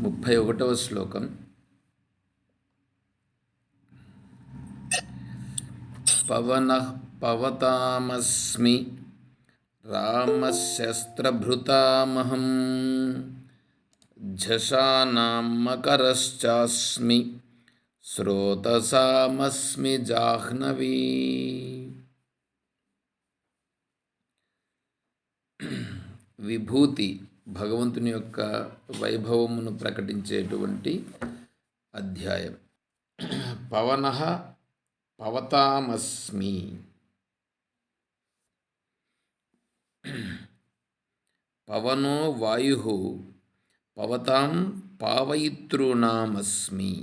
31వ శ్లోకం. పవనః పవతామస్మి రామశస్త్రభృతామహం ఝషానాం మకరశ్చాస్మి స్రోతసామస్మి జాహ్నవీ. విభూతి భగవంతుని యొక్క వైభవమును ప్రకటించేటువంటి అధ్యాయం. పవనః పవతామస్మి. పవనో వాయుః పవతాం పావయితృణామస్మి.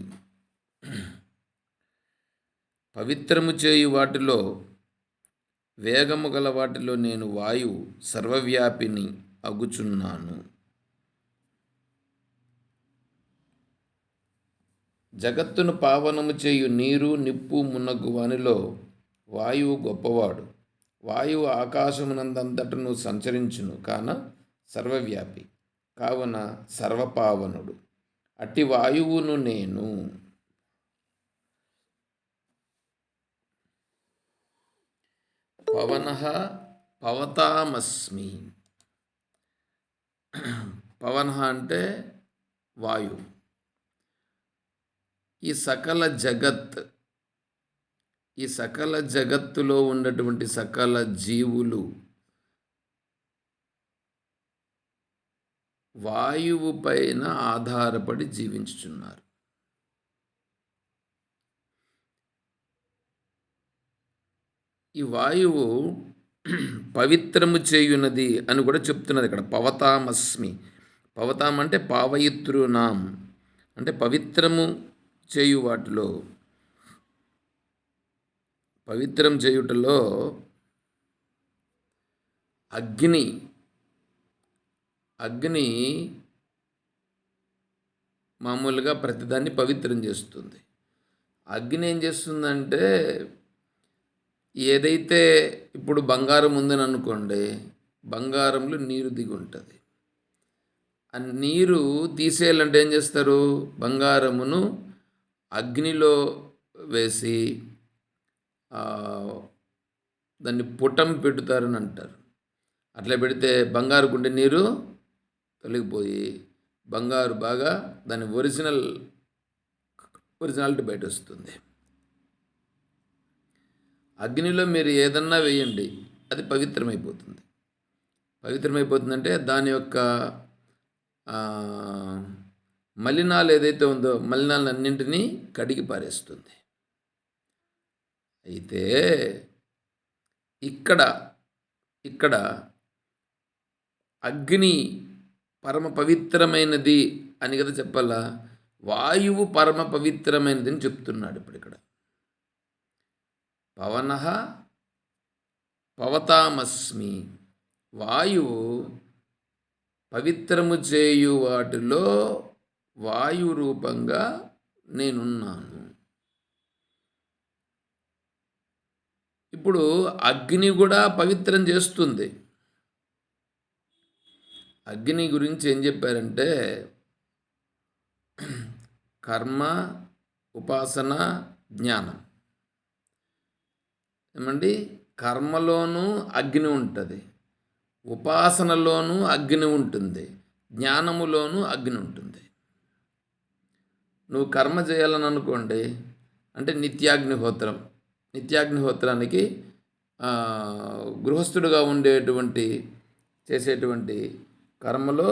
పవిత్రము చేయు వాటిలో, వేగము గల వాటిలో నేను వాయువు సర్వవ్యాపిని అగుచున్నాను. జగత్తును పావనము చేయు నీరు, నిప్పు మున్నగు వానిలో వాయువు గొప్పవాడు. వాయువు ఆకాశమునందంతటను సంచరించును, కాన సర్వవ్యాపి, కావున సర్వపావనుడు. అట్టి వాయువును నేను. పవనః పవతామస్మి. పవనః అంటే వాయువు. ఈ సకల జగత్తులో ఉన్నటువంటి సకల జీవులు వాయువు పైన ఆధారపడి జీవించుచున్నారు. ఈ వాయువు పవిత్రము చేయున్నది అని కూడా చెప్తున్నది ఇక్కడ. పవతామస్మి. పవతాం అంటే పావయితృనాం అంటే పవిత్రము చేయు వాటిలో. పవిత్రం చేయుటలో అగ్ని మామూలుగా ప్రతిదాన్ని పవిత్రం చేస్తుంది. అగ్ని ఏం చేస్తుందంటే, ఏదైతే ఇప్పుడు బంగారం ఉందని అనుకోండి, బంగారంలో నీరు దిగి ఉంటుంది. ఆ నీరు తీసేయాలంటే ఏం చేస్తారు? బంగారమును అగ్నిలో వేసి దాన్ని పుటం పెడతారని అంటారు. అట్లా పెడితే బంగారు గుండె నీరు తొలగిపోయి బంగారు బాగా దాని ఒరిజినాలిటీ బయట వస్తుంది. అగ్నిలో మీరు ఏదన్నా వేయండి, అది పవిత్రమైపోతుంది. పవిత్రమైపోతుందంటే దాని యొక్క మలినాలు ఏదైతే ఉందో మలినాలన్నింటినీ కడిగి పారేస్తుంది. అయితే ఇక్కడ అగ్ని పరమ పవిత్రమైనది అని కదా చెప్పాలా. వాయువు పరమ పవిత్రమైనది అని చెప్తున్నాడు ఇప్పుడు ఇక్కడ. పవనః పవతామస్మి. వాయువు పవిత్రము చేయు వాటిలో వాయు రూపంగా నేనున్నాను. ఇప్పుడు అగ్ని కూడా పవిత్రం చేస్తుంది. అగ్ని గురించి ఏం చెప్పారంటే, కర్మ, ఉపాసన, జ్ఞానం. ఏమండి, కర్మలోనూ అగ్ని ఉంటుంది, ఉపాసనలోనూ అగ్ని ఉంటుంది, జ్ఞానములోనూ అగ్ని ఉంటుంది. నువ్వు కర్మ చేయాలని అనుకోండి, అంటే నిత్యాగ్నిహోత్రానికి గృహస్థుడుగా చేసేటువంటి కర్మలో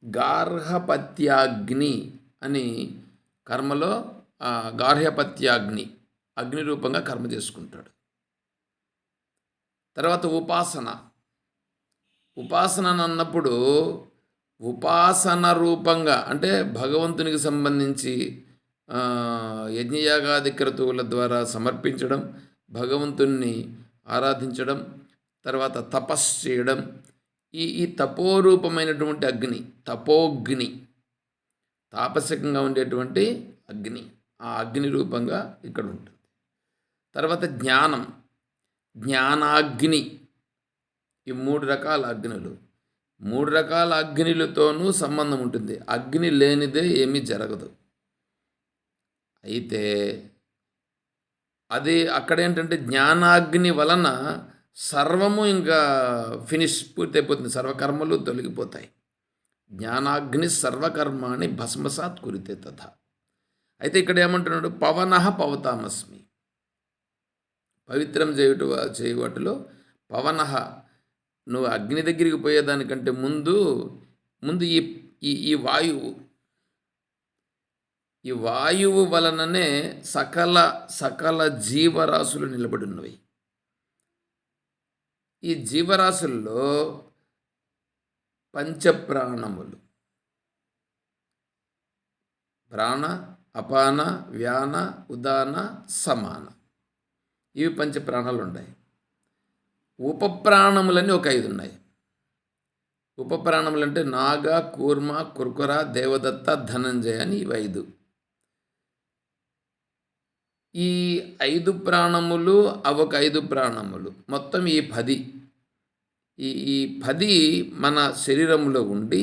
గార్హపత్యాగ్ని అని, కర్మలో గార్హపత్యాగ్ని అగ్ని రూపంగా కర్మ చేసుకుంటాడు. తర్వాత ఉపాసన అన్నప్పుడు ఉపాసన రూపంగా అంటే భగవంతునికి సంబంధించి యజ్ఞయాగాది క్రతువుల ద్వారా సమర్పించడం, భగవంతుణ్ణి ఆరాధించడం, తర్వాత తపస్సు చేయడం. ఈ తపోరూపమైనటువంటి అగ్ని, తపోగ్ని, తాపసికంగా ఉండేటువంటి అగ్ని, ఆ అగ్ని రూపంగా ఇక్కడ ఉంటుంది. తర్వాత జ్ఞానాగ్ని. ఈ 3 రకాల అగ్నులు. 3 రకాల అగ్నిలతోనూ సంబంధం ఉంటుంది. అగ్ని లేనిదే ఏమీ జరగదు. అయితే అది అక్కడేంటంటే జ్ఞానాగ్ని వలన సర్వము ఇంకా పూర్తయిపోతుంది. సర్వకర్మలు తొలగిపోతాయి. జ్ఞానాగ్ని సర్వకర్మాణి భస్మసాత్ కురితే తథా. అయితే ఇక్కడ ఏమంటున్నాడు? పవనః పవతామస్మి. పవిత్రం చేయువాటిలో పవనః, నువ్వు అగ్ని దగ్గరికి పోయేదానికంటే ముందు ఈ ఈ వాయువు ఈ వాయువు వలననే సకల జీవరాశులు నిలబడి ఉన్నవి. ఈ జీవరాశుల్లో పంచప్రాణములు, ప్రాణ, అపాన, వ్యాన, ఉదాన, సమాన, ఇవి పంచప్రాణాలు ఉన్నాయి. ఉపప్రాణములని ఒక 5 ఉన్నాయి. ఉపప్రాణములు అంటే నాగ, కూర్మ, కుర్కుర, దేవదత్త, ధనంజయ అని ఇవి 5. ఈ 5 ప్రాణములు అవొక 5 ప్రాణములు, మొత్తం ఈ 10. ఈ 10 మన శరీరంలో ఉండి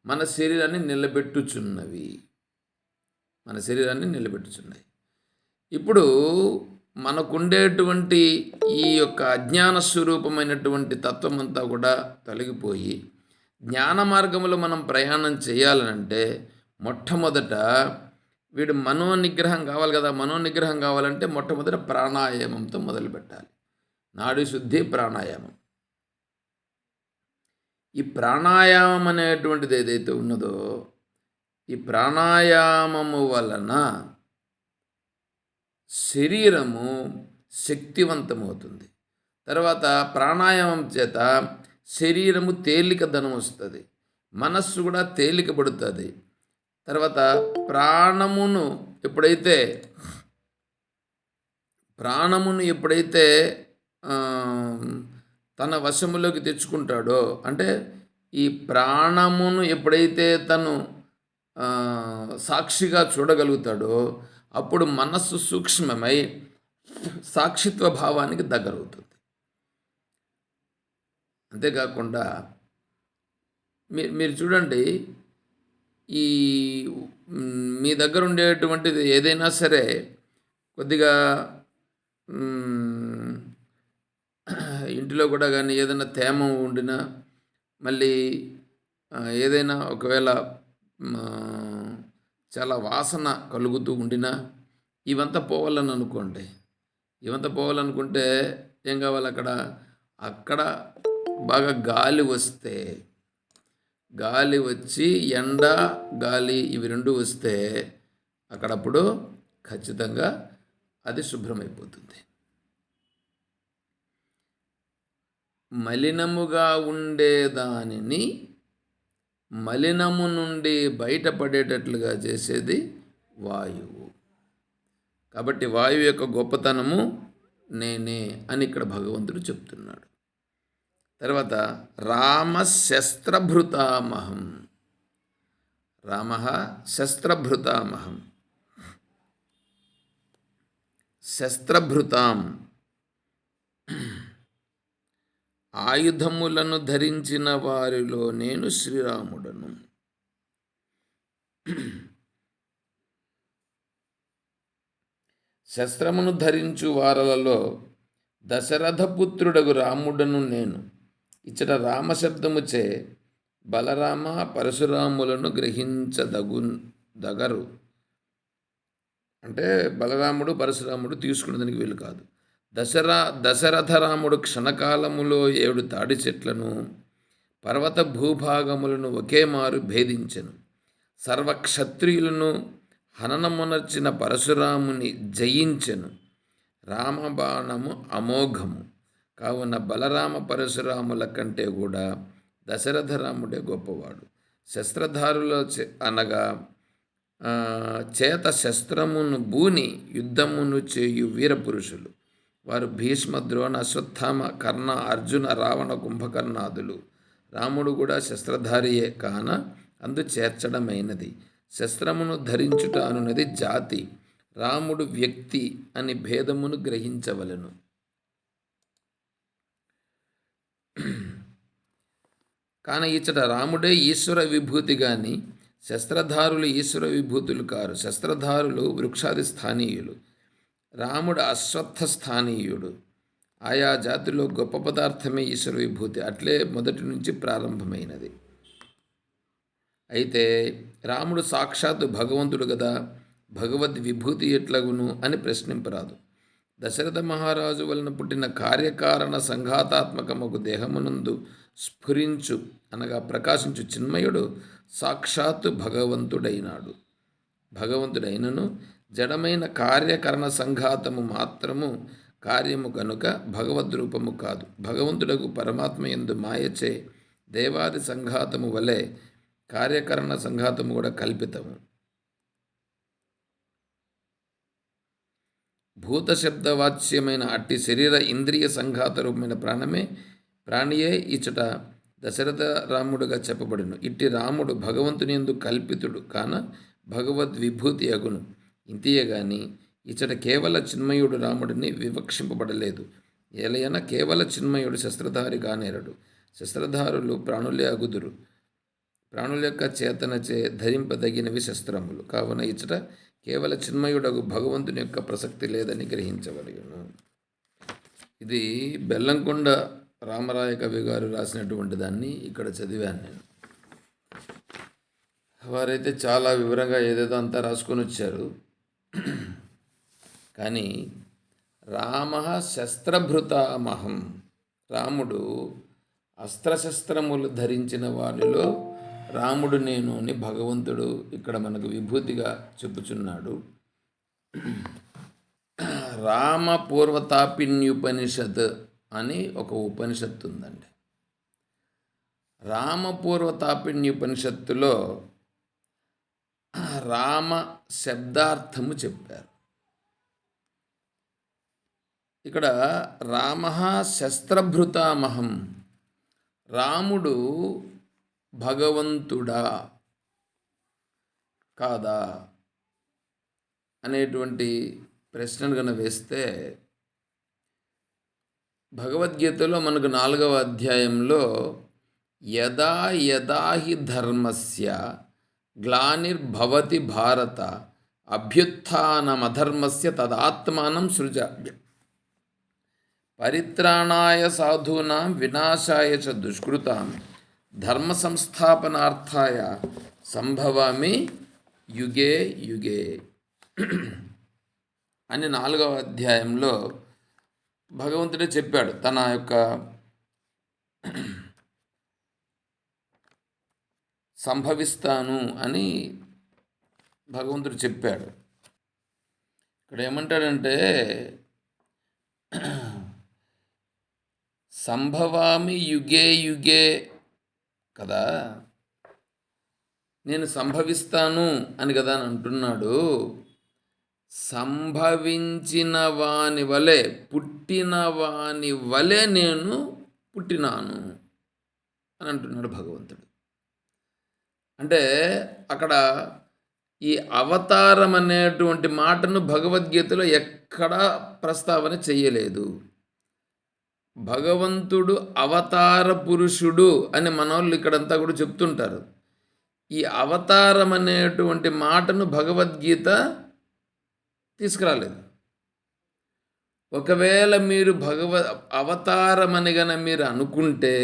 మన శరీరాన్ని నిలబెట్టుచున్నవి. ఇప్పుడు మనకుండేటువంటి ఈ యొక్క అజ్ఞాన స్వరూపమైనటువంటి తత్వం అంతా కూడా తొలగిపోయి జ్ఞాన మార్గంలో మనం ప్రయాణం చేయాలనంటే మొట్టమొదట వీడు మనోనిగ్రహం కావాలి కదా. మనోనిగ్రహం కావాలంటే మొట్టమొదట ప్రాణాయామంతో మొదలుపెట్టాలి. నాడీ శుద్ధి ప్రాణాయామం. ఈ ప్రాణాయామం అనేటువంటిది ఏదైతే ఉన్నదో, ఈ ప్రాణాయామము వలన శరీరము శక్తివంతమవుతుంది. తర్వాత ప్రాణాయామం చేత శరీరము తేలికదనం వస్తుంది, మనస్సు కూడా తేలిక పడుతుంది. తర్వాత ప్రాణమును ఎప్పుడైతే తన వశములోకి తెచ్చుకుంటాడో, అంటే ఈ ప్రాణమును ఎప్పుడైతే తను సాక్షిగా చూడగలుగుతాడో అప్పుడు మనస్సు సూక్ష్మమై సాక్షిత్వ భావానికి దగ్గరవుతుంది. అంతేకాకుండా మీరు చూడండి, ఈ మీ దగ్గర ఉండేటువంటిది ఏదైనా సరే కొద్దిగా ఇంటిలో కూడా కానీ ఏదైనా తేమ ఉండినా, మళ్ళీ ఏదైనా ఒకవేళ చాలా వాసన కలుగుతూ ఉండినా ఇవంతా పోవాలనుకుంటే ఏం కావాలి? అక్కడ బాగా గాలి వచ్చి ఎండ, గాలి ఇవి 2 వస్తే అక్కడప్పుడు ఖచ్చితంగా అది శుభ్రమైపోతుంది. మలినముగా ఉండేదానిని మలినము నుండి బయటపడేటట్లుగా చేసేది వాయువు. కాబట్టి వాయువు యొక్క గొప్పతనము నేనే అని ఇక్కడ భగవంతుడు చెప్తున్నాడు. తర్వాత రామశస్త్రభృతామహం. శస్త్రభృతాం ఆయుధములను ధరించిన వారిలో నేను శ్రీరాముడను. శస్త్రమును ధరించు వారలలో దశరథపుత్రుడగు రాముడను నేను. ఇచ్చట రామశబ్దముచే బలరామ, పరశురాములను గ్రహించదగరు. అంటే బలరాముడు, పరశురాముడు తీసుకునేదానికి వీలు కాదు. దశరథరాముడు క్షణకాలములో 7 తాడి చెట్లను, పర్వత భూభాగములను ఒకే మారు భేదించెను. సర్వక్షత్రియులను హననమునర్చిన పరశురాముని జయించెను. రామబాణము అమోఘము. కావున బలరామ పరశురాముల కంటే కూడా దశరథరాముడే గొప్పవాడు. శస్త్రధారుల అనగా చేత శస్త్రమును బూని యుద్ధమును చేయు వీరపురుషులు. వారు భీష్మ, ద్రోణ, అశ్వత్థామ, కర్ణ, అర్జున, రావణ, కుంభకర్ణాదులు. రాముడు కూడా శస్త్రధారియే కాన అందు చేర్చడమైనది. శస్త్రమును ధరించుట అనున్నది జాతి, రాముడు వ్యక్తి అని భేదమును గ్రహించవలెను. కానీ ఇచ్చట రాముడే ఈశ్వర విభూతి కానీ శస్త్రధారులు ఈశ్వర విభూతులు కారు. శస్త్రధారులు వృక్షాది స్థానీయులు, రాముడు అశ్వత్థ స్థానీయుడు. ఆయా జాతిలో గొప్ప పదార్థమే ఈశ్వర విభూతి. అట్లే మొదటి నుంచి ప్రారంభమైనది. అయితే రాముడు సాక్షాత్తు భగవంతుడు కదా, భగవద్ విభూతి ఎట్లగును అని ప్రశ్నింపరాదు. దశరథ మహారాజు వలన పుట్టిన కార్యకారణ సంఘాతాత్మకమగు దేహమునందు స్ఫురించు అనగా ప్రకాశించు చిన్మయుడు సాక్షాత్తు భగవంతుడైనను జడమైన కార్యకరణ సంఘాతము మాత్రము కార్యము కనుక భగవద్రూపము కాదు. భగవంతుడకు పరమాత్మ యందు మాయచే దేవాది సంఘాతము వలె కార్యకరణ సంఘాతము కూడా కల్పితము. భూతశబ్దవాచ్యమైన అట్టి శరీర ఇంద్రియ సంఘాత రూపమైన ప్రాణియే ఇచ్చట దశరథ రాముడుగా చెప్పబడును. ఇట్టి రాముడు భగవంతుని యందు కల్పితుడు కాన భగవద్విభూతి అగును. ఇంతియే గాని ఇచ్చట కేవల చిన్మయుడు రాముడిని వివక్షింపబడలేదు. ఏలయన కేవల చిన్మయుడు శస్త్రధారి కానేరడు. శస్త్రధారులు ప్రాణులే అగుదురు. ప్రాణుల యొక్క చేతనచే ధరింపదగినవి శస్త్రములు. కావున ఇచ్చట కేవల చిన్మయుడగు భగవంతుని యొక్క ప్రసక్తి లేదని గ్రహించవలయును. ఇది బెల్లంకొండ రామరాయ కవి గారు రాసినటువంటి దాన్ని ఇక్కడ చదివాను నేను. వారైతే చాలా వివరంగా ఏదేదో అంతా రాసుకొని వచ్చారు. కానీ రామ శస్త్రభృతామహం, రాముడు అస్త్రశస్త్రములు ధరించిన వారిలో రాముడు నేను అని భగవంతుడు ఇక్కడ మనకు విభూతిగా చెప్పుచున్నాడు. రామ పూర్వతాపిన్యుపనిషత్ అని ఒక ఉపనిషత్తు ఉందండి. రామ పూర్వతాపిన్యుపనిషత్తులో రామ శబ్దార్థము చెప్పారు. ఇక్కడ రామ శస్త్రభృతామహం, రాముడు భగవంతుడా కాదా అనేటువంటి ప్రశ్నను కనుక వేస్తే భగవద్గీతలో మనకు 4వ అధ్యాయంలో యదా యదా హి ధర్మస్య గ్లానిర్భవతి భారత అభ్యుత్థానమధర్మస్య తదాత్మానం సృజ పరిత్రాణాయ సాధూనాం వినాశాయ చ దుష్కృతాం ధర్మ సంస్థాపనార్థాయ సంభవామి యుగే యుగే అని 4వ అధ్యాయంలో భగవంతుడే చెప్పాడు. తన యొక్క సంభవిస్తాను అని భగవంతుడు చెప్పాడు. ఇక్కడ ఏమంటాడంటే సంభవామి యుగే యుగే కదా, నేను సంభవిస్తాను అని కదా అని అంటున్నాడు. సంభవించిన వాని వలె, పుట్టిన వాని వలె నేను పుట్టినాను అని అంటున్నాడు భగవంతుడు. అంటే అక్కడ ఈ అవతారం అనేటువంటి మాటను భగవద్గీతలో ఎక్కడా ప్రస్తావన చెయ్యలేదు. భగవంతుడు అవతార పురుషుడు అని మనోళ్ళు ఇక్కడంతా కూడా చెప్తుంటారు. ఈ అవతారం అనేటువంటి మాటను భగవద్గీత తీసుకురాలేదు. ఒకవేళ మీరు అవతారం అని గన మీరు అనుకుంటే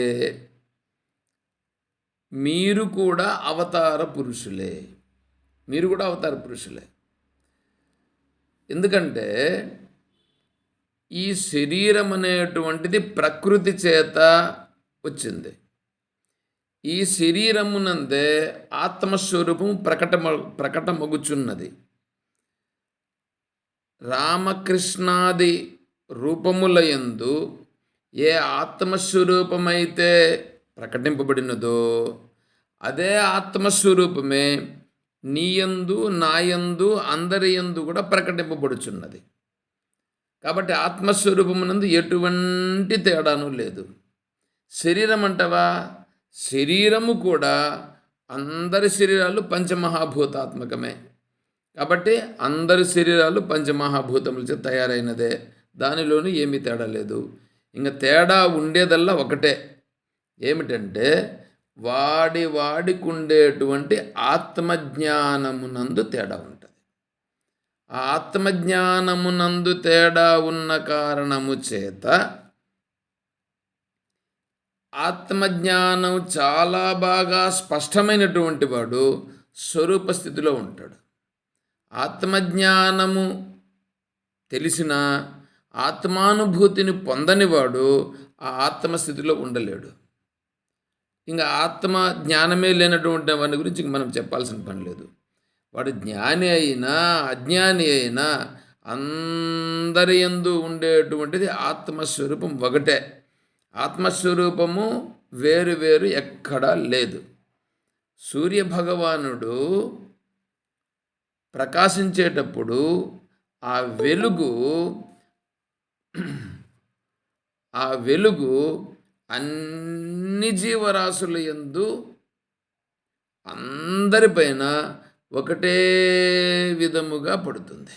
మీరు కూడా అవతార పురుషులే. ఎందుకంటే ఈ శరీరం అనేటువంటిది ప్రకృతి చేత వచ్చింది. ఈ శరీరమునందే ఆత్మస్వరూపము ప్రకటమగుచున్నది. రామకృష్ణాది రూపములయందు ఏ ఆత్మస్వరూపమైతే ప్రకటింపబడినదో అదే ఆత్మస్వరూపమే నీయందు నాయందు అందరి యందు కూడా ప్రకటింపబడుచున్నది. కాబట్టి ఆత్మస్వరూపమునందు ఎటువంటి తేడాను లేదు. శరీరం అంటవా, శరీరము కూడా అందరి శరీరాలు పంచమహాభూతాత్మకమే. కాబట్టి అందరి శరీరాలు పంచమహాభూతములచే తయారైనదే, దానిలోనూ ఏమీ తేడా లేదు. ఇంకా తేడా ఉండేదల్లా ఒకటే, ఏమిటంటే వాడికుండేటువంటి ఆత్మజ్ఞానమునందు తేడా ఉంటుంది. ఆ ఆత్మజ్ఞానమునందు తేడా ఉన్న కారణము చేత ఆత్మజ్ఞానం చాలా బాగా స్పష్టమైనటువంటి వాడు స్వరూప స్థితిలో ఉంటాడు. ఆత్మజ్ఞానము తెలిసిన ఆత్మానుభూతిని పొందనివాడు ఆ ఆత్మస్థితిలో ఉండలేడు. ఇంకా ఆత్మ జ్ఞానమే లేనటువంటి వాని గురించి మనం చెప్పాల్సిన పని లేదు. వాడు జ్ఞాని అయినా అజ్ఞాని అయినా అందరి యందు ఉండేటువంటిది ఆత్మస్వరూపం ఒకటే. ఆత్మస్వరూపము వేరు వేరు ఎక్కడా లేదు. సూర్యభగవానుడు ప్రకాశించేటప్పుడు ఆ వెలుగు అన్ని జీవరాశుల యందు అందరిపైన ఒకటే విధముగా పడుతుంది.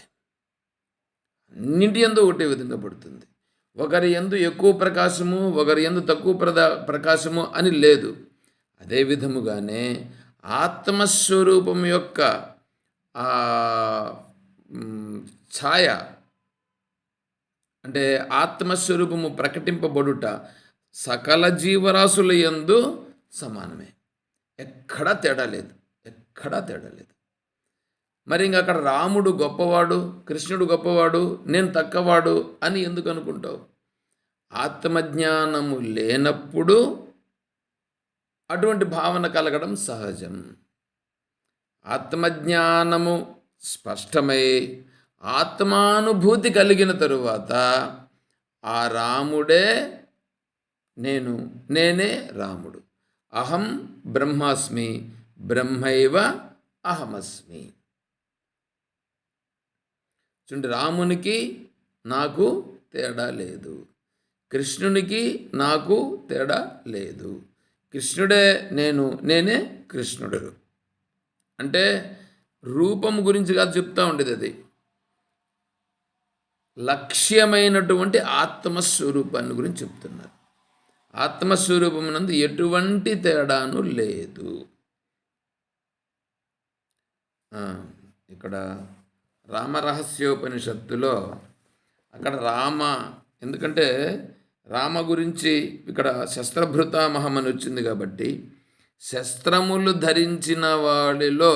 అన్నింటి యందు ఒకటే విధంగా పడుతుంది. ఒకరి యందు ఎక్కువ ప్రకాశము, ఒకరి యందు తక్కువ ప్రకాశము అని లేదు. అదే విధముగానే ఆత్మస్వరూపం యొక్క ఛాయ అంటే ఆత్మస్వరూపము ప్రకటింపబడుట సకల జీవరాశుల యందు సమానమే. ఎక్కడా తేడా లేదు. మరి ఇంక అక్కడ రాముడు గొప్పవాడు, కృష్ణుడు గొప్పవాడు, నేను తక్కువవాడు అని ఎందుకు అనుకుంటావు? ఆత్మజ్ఞానము లేనప్పుడు అటువంటి భావన కలగడం సహజం. ఆత్మజ్ఞానము స్పష్టమై ఆత్మానుభూతి కలిగిన తరువాత ఆ రాముడే నేనే రాముడు. అహం బ్రహ్మాస్మి బ్రహ్మైవ అహమస్మి. చూడండి, రామునికి నాకు తేడా లేదు, కృష్ణునికి నాకు తేడా లేదు. కృష్ణుడే నేనే కృష్ణుడు. అంటే రూపం గురించి కాదు చెప్తా ఉండేది, అది లక్ష్యమైనటువంటి ఆత్మస్వరూపాన్ని గురించి చెప్తున్నారు. ఆత్మస్వరూపమునందు ఎటువంటి తేడాను లేదు. ఇక్కడ రామరహస్యోపనిషత్తులో అక్కడ ఎందుకంటే రామ గురించి ఇక్కడ శస్త్రభృతామహం అని వచ్చింది కాబట్టి శస్త్రములు ధరించిన వాడిలో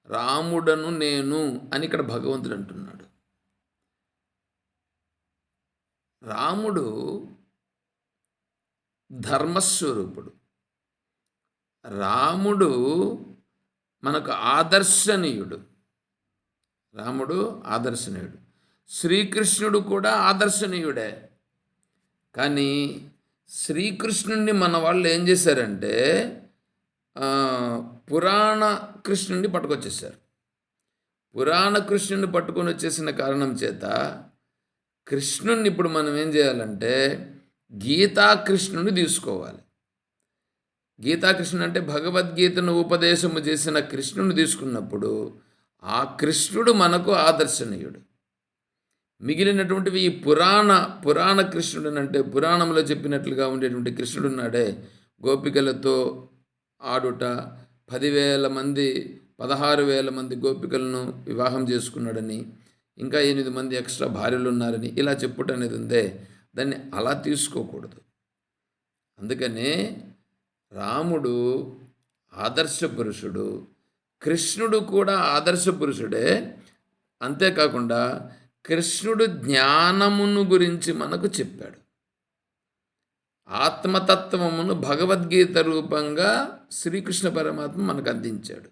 రాముడను నేను అని ఇక్కడ భగవంతుడు అంటున్నాడు. రాముడు ధర్మస్వరూపుడు. రాముడు మనకు ఆదర్శనీయుడు. శ్రీకృష్ణుడు కూడా ఆదర్శనీయుడే. కానీ శ్రీకృష్ణుడిని మన వాళ్ళు ఏం చేశారంటే పురాణ కృష్ణుడిని పట్టుకొచ్చేసారు. పురాణ కృష్ణుడిని పట్టుకొని వచ్చేసిన కారణం చేత కృష్ణుడిని ఇప్పుడు మనం ఏం చేయాలంటే గీతాకృష్ణుని తీసుకోవాలి. గీతాకృష్ణుడు అంటే భగవద్గీతను ఉపదేశము చేసిన కృష్ణుని తీసుకున్నప్పుడు ఆ కృష్ణుడు మనకు ఆదర్శనీయుడు. మిగిలినటువంటివి ఈ పురాణ కృష్ణుడు అంటే పురాణంలో చెప్పినట్లుగా ఉండేటువంటి కృష్ణుడు ఉన్నాడే, గోపికలతో ఆడుట, 10,000 మంది 16,000 మంది గోపికలను వివాహం చేసుకున్నాడని, ఇంకా 8 మంది ఎక్స్ట్రా భార్యలు ఉన్నారని ఇలా చెప్పుట అనేది ఉందే, దాన్ని అలా తీసుకోకూడదు. అందుకనే రాముడు ఆదర్శ పురుషుడు, కృష్ణుడు కూడా ఆదర్శ పురుషుడే. అంతేకాకుండా కృష్ణుడు జ్ఞానమును గురించి మనకు చెప్పాడు. ఆత్మతత్వమును భగవద్గీత రూపంగా శ్రీకృష్ణ పరమాత్మ మనకు అందించాడు.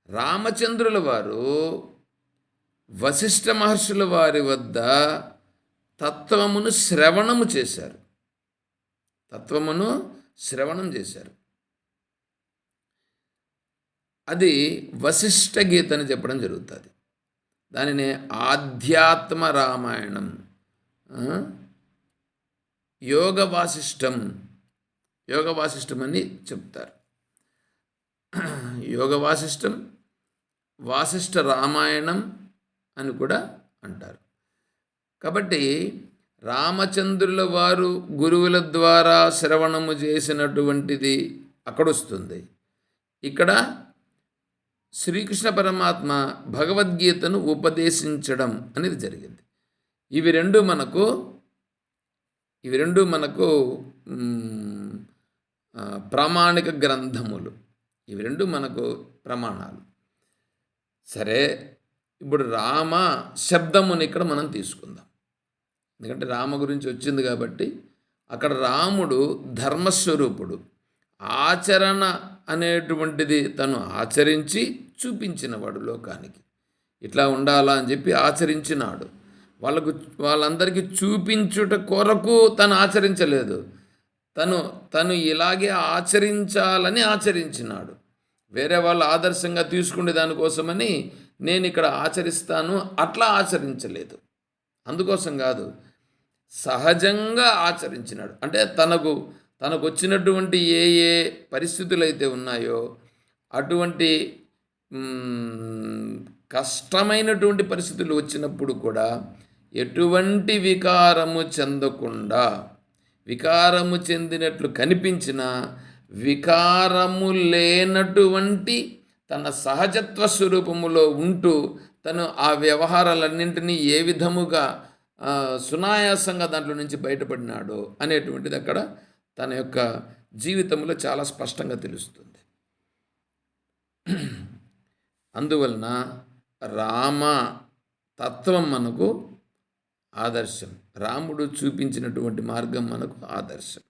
రామచంద్రుల వారు వశిష్ఠ మహర్షుల వారి వద్ద తత్వమును శ్రవణం చేశారు. అది వశిష్ఠ గీత అని చెప్పడం జరుగుతుంది. దానినే ఆధ్యాత్మ రామాయణం, యోగ వాసిష్టం అని చెప్తారు. యోగ వాసిష్టం, వాసిష్ఠ రామాయణం అని కూడా అంటారు. కాబట్టి రామచంద్రుల వారు గురువుల ద్వారా శ్రవణము చేసినటువంటిది అక్కడొస్తుంది. ఇక్కడ శ్రీకృష్ణ పరమాత్మ భగవద్గీతను ఉపదేశించడం అనేది జరిగింది. ఇవి రెండు మనకు ప్రామాణిక గ్రంథములు. ఇవి రెండు మనకు ప్రమాణాలు. సరే, ఇప్పుడు రామ శబ్దముని ఇక్కడ మనం తీసుకుందాం. ఎందుకంటే రామ గురించి వచ్చింది కాబట్టి అక్కడ రాముడు ధర్మస్వరూపుడు. ఆచరణ అనేటువంటిది తను ఆచరించి చూపించినవాడు లోకానికి. ఇట్లా ఉండాలా అని చెప్పి ఆచరించినాడు. వాళ్ళందరికీ చూపించుట కొరకు తను ఆచరించలేదు. తను ఇలాగే ఆచరించాలని ఆచరించినాడు. వేరే వాళ్ళు ఆదర్శంగా తీసుకునే దానికోసమని నేను ఇక్కడ ఆచరిస్తాను అట్లా ఆచరించలేదు. అందుకోసం కాదు, సహజంగా ఆచరించినాడు. అంటే తనకు వచ్చినటువంటి ఏ పరిస్థితులు అయితే ఉన్నాయో అటువంటి కష్టమైనటువంటి పరిస్థితులు వచ్చినప్పుడు కూడా ఎటువంటి వికారము చెందకుండా, వికారము చెందినట్లు కనిపించిన వికారము లేనటువంటి తన సహజత్వ స్వరూపములో ఉంటూ తను ఆ వ్యవహారాలన్నింటినీ ఏ విధముగా సునాయాసంగా దాంట్లో నుంచి బయటపడినాడో అనేటువంటిది అక్కడ తన యొక్క జీవితంలో చాలా స్పష్టంగా తెలుస్తుంది. అందువలన రామ తత్వం మనకు ఆదర్శం. రాముడు చూపించినటువంటి మార్గం మనకు ఆదర్శం.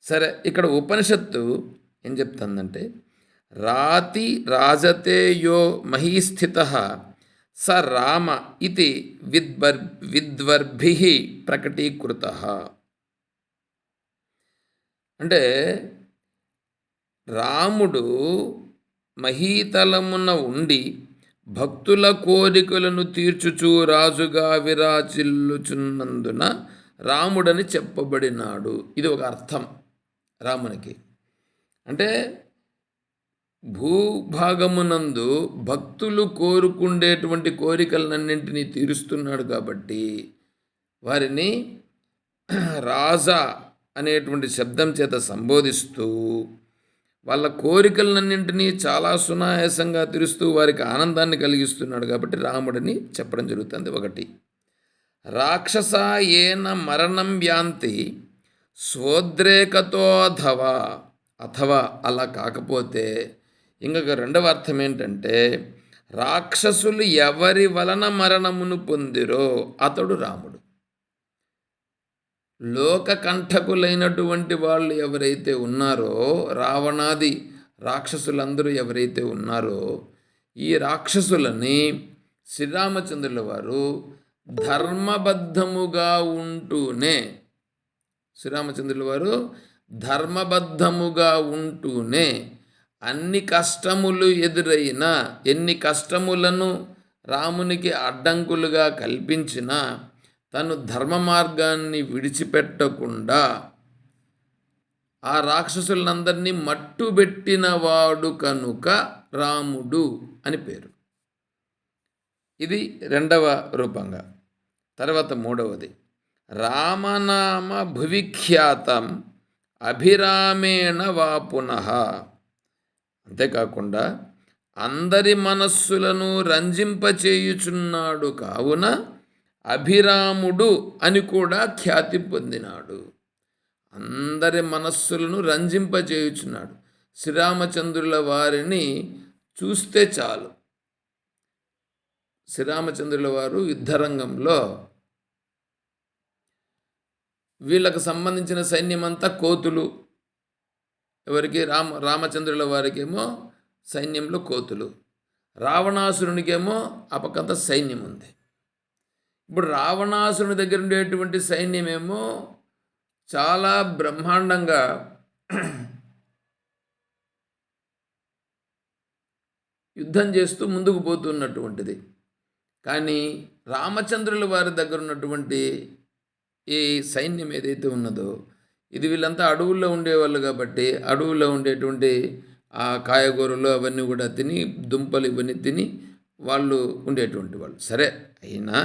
సరే, ఇక్కడ ఉపనిషత్తు ఏం చెప్తుందంటే, రాతి రాజతే యో మహీస్థితః స రామ ఇది విద్వర్భిః ప్రకటీకృతః. అంటే రాముడు మహీతలమున ఉండి భక్తుల కోరికలను తీర్చుచూ రాజుగా విరాజిల్లుచున్నందున రాముడని చెప్పబడినాడు. ఇది ఒక అర్థం రామునికి. అంటే భూభాగమునందు భక్తులు కోరుకుండేటువంటి కోరికలన్నింటినీ తీరుస్తున్నాడు కాబట్టి వారిని రాజా అనేటువంటి శబ్దం చేత సంబోధిస్తూ వాళ్ళ కోరికలన్నింటినీ చాలా సునాయాసంగా తీరుస్తూ వారికి ఆనందాన్ని కలిగిస్తున్నాడు కాబట్టి రాముడిని చెప్పడం జరుగుతుంది. ఒకటి, రాక్షస ఏన మరణం యాంతి స్వోద్రేకతో అథవా అలా కాకపోతే ఇంకొక రెండవ అర్థం ఏంటంటే, రాక్షసులు ఎవరి వలన మరణమును పొందిరో అతడు రాముడు. లోకకంఠకులైనటువంటి వాళ్ళు ఎవరైతే ఉన్నారో, రావణాది రాక్షసులందరూ ఎవరైతే ఉన్నారో, ఈ రాక్షసులని శ్రీరామచంద్రుల వారు ధర్మబద్ధముగా ఉంటూనే అన్ని కష్టములు ఎదురైనా, ఎన్ని కష్టములను రామునికి అడ్డంకులుగా కల్పించినా తను ధర్మ మార్గాన్ని విడిచిపెట్టకుండా ఆ రాక్షసులందరినీ మట్టుబెట్టినవాడు కనుక రాముడు అని పేరు. ఇది రెండవ రూపంగా. తర్వాత మూడవది, రామనామ భువిఖ్యాతం అభిరామేణ వా పునః. అంతేకాకుండా అందరి మనస్సులను రంజింపచేయుచున్నాడు కావున అభిరాముడు అని కూడా ఖ్యాతి పొందినాడు. అందరి మనస్సులను రంజింపచేయుచున్నాడు. శ్రీరామచంద్రుల వారిని చూస్తే చాలు, శ్రీరామచంద్రుల వారు యుద్ధరంగంలో వీళ్ళకు సంబంధించిన సైన్యమంతా కోతులు. ఎవరికి? రామచంద్రుల వారికేమో సైన్యంలో కోతులు, రావణాసురునికేమో అపకంత సైన్యం ఉంది. ఇప్పుడు రావణాసురుని దగ్గర ఉండేటువంటి సైన్యమేమో చాలా బ్రహ్మాండంగా యుద్ధం చేస్తూ ముందుకు పోతున్నటువంటిది. కానీ రామచంద్రుల వారి దగ్గర ఉన్నటువంటి ఈ సైన్యం ఏదైతే ఉన్నదో, ఇది వీళ్ళంతా అడవుల్లో ఉండేవాళ్ళు కాబట్టి అడవుల్లో ఉండేటువంటి ఆ కాయగూరలు అవన్నీ కూడా తిని, దుంపలు ఇవన్నీ తిని వాళ్ళు ఉండేటువంటి వాళ్ళు. సరే, అయినా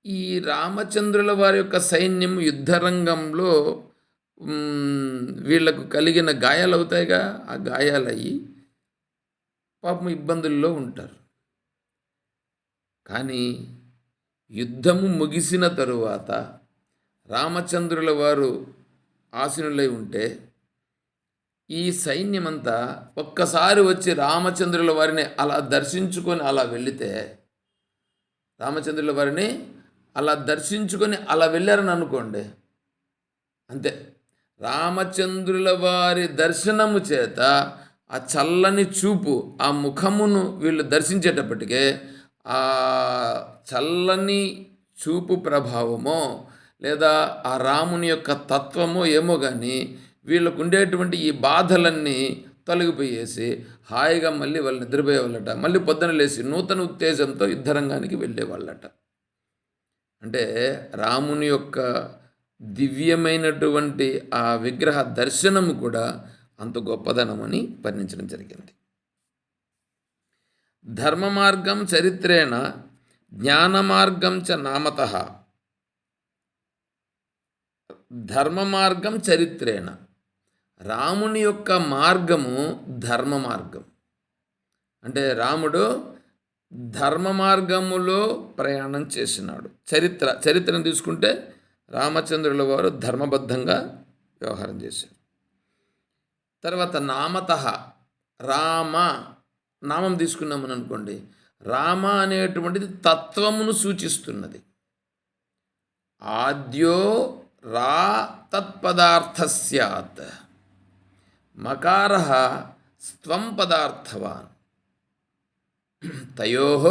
ఈ రామచంద్రుల వారి యొక్క సైన్యం యుద్ధరంగంలో వీళ్ళకు కలిగిన గాయాలు అవుతాయిగా, ఆ గాయాలయ్యి పాపం ఇబ్బందుల్లో ఉంటారు. కానీ యుద్ధము ముగిసిన తరువాత రామచంద్రుల వారు ఆసీనులై ఉంటే ఈ సైన్యమంతా ఒక్కసారి వచ్చి రామచంద్రుల వారిని అలా దర్శించుకొని అలా వెళితే, రామచంద్రుల వారిని అలా దర్శించుకొని అలా వెళ్ళారని అనుకోండి, అంతే. రామచంద్రుల వారి దర్శనము చేత ఆ చల్లని చూపు, ఆ ముఖమును వీళ్ళు దర్శించేటప్పటికే ఆ చల్లని చూపు ప్రభావమో లేదా ఆ రాముని యొక్క తత్వమో ఏమో కానీ వీళ్ళకు ఉండేటువంటి ఈ బాధలన్నీ తొలగిపోయేసి హాయిగా మళ్ళీ వాళ్ళు నిద్రపోయేవాళ్ళట. మళ్ళీ పొద్దున లేచి నూతన ఉత్తేజంతో యుద్ధరంగానికి వెళ్ళేవాళ్ళట. అంటే రాముని యొక్క దివ్యమైనటువంటి ఆ విగ్రహ దర్శనము కూడా అంత గొప్పదనమని వర్ణించడం జరిగింది. ధర్మ మార్గం చరిత్రేణ జ్ఞాన మార్గం చ నామతః. ధర్మ మార్గం చరిత్రేణ, రాముని యొక్క మార్గము ధర్మ మార్గం. అంటే ధర్మ మార్గములో ప్రయాణం చేసినాడు. చరిత్రను తీసుకుంటే రామచంద్రుల వారు ధర్మబద్ధంగా వ్యవహారం చేశారు. తర్వాత నామతః, రామ నామం తీసుకున్నామని అనుకోండి, రామ అనేటువంటిది తత్వమును సూచిస్తున్నది. ఆద్యో రా తత్పదార్థ స్యాత్, మకార స్త్వం పదార్థవాన్, తయోః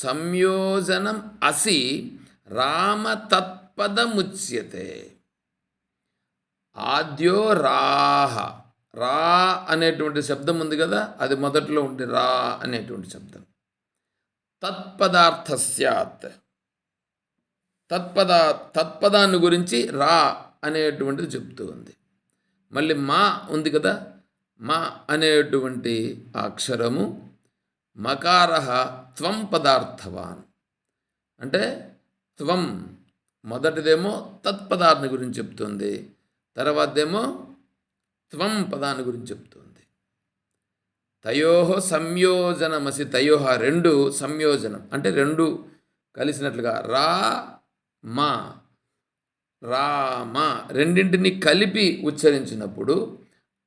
సంయోజనం అసి రామ తత్పదముచ్యతే. ఆద్యో రాహ, రా అనేటువంటి శబ్దం ఉంది కదా, అది మొదట్లో ఉండే రా అనేటువంటి శబ్దం. తత్పదార్థ స్యాత్, తత్పదాన్ని గురించి రా అనేటువంటిది చెప్తూ ఉంది. మళ్ళీ మా ఉంది కదా, మా అనేటువంటి అక్షరము మకార త్వం పదార్థవాన్. అంటే త్వం మొదటిదేమో తత్పదాన్ని గురించి చెప్తుంది, తర్వాతదేమో త్వం పదాన్ని గురించి చెప్తుంది. తయోః సంయోజనమసి, తయోః రెండు సంయోజనం అంటే రెండు కలిసినట్లుగా రా మా, రామ రెండింటిని కలిపి ఉచ్చరించినప్పుడు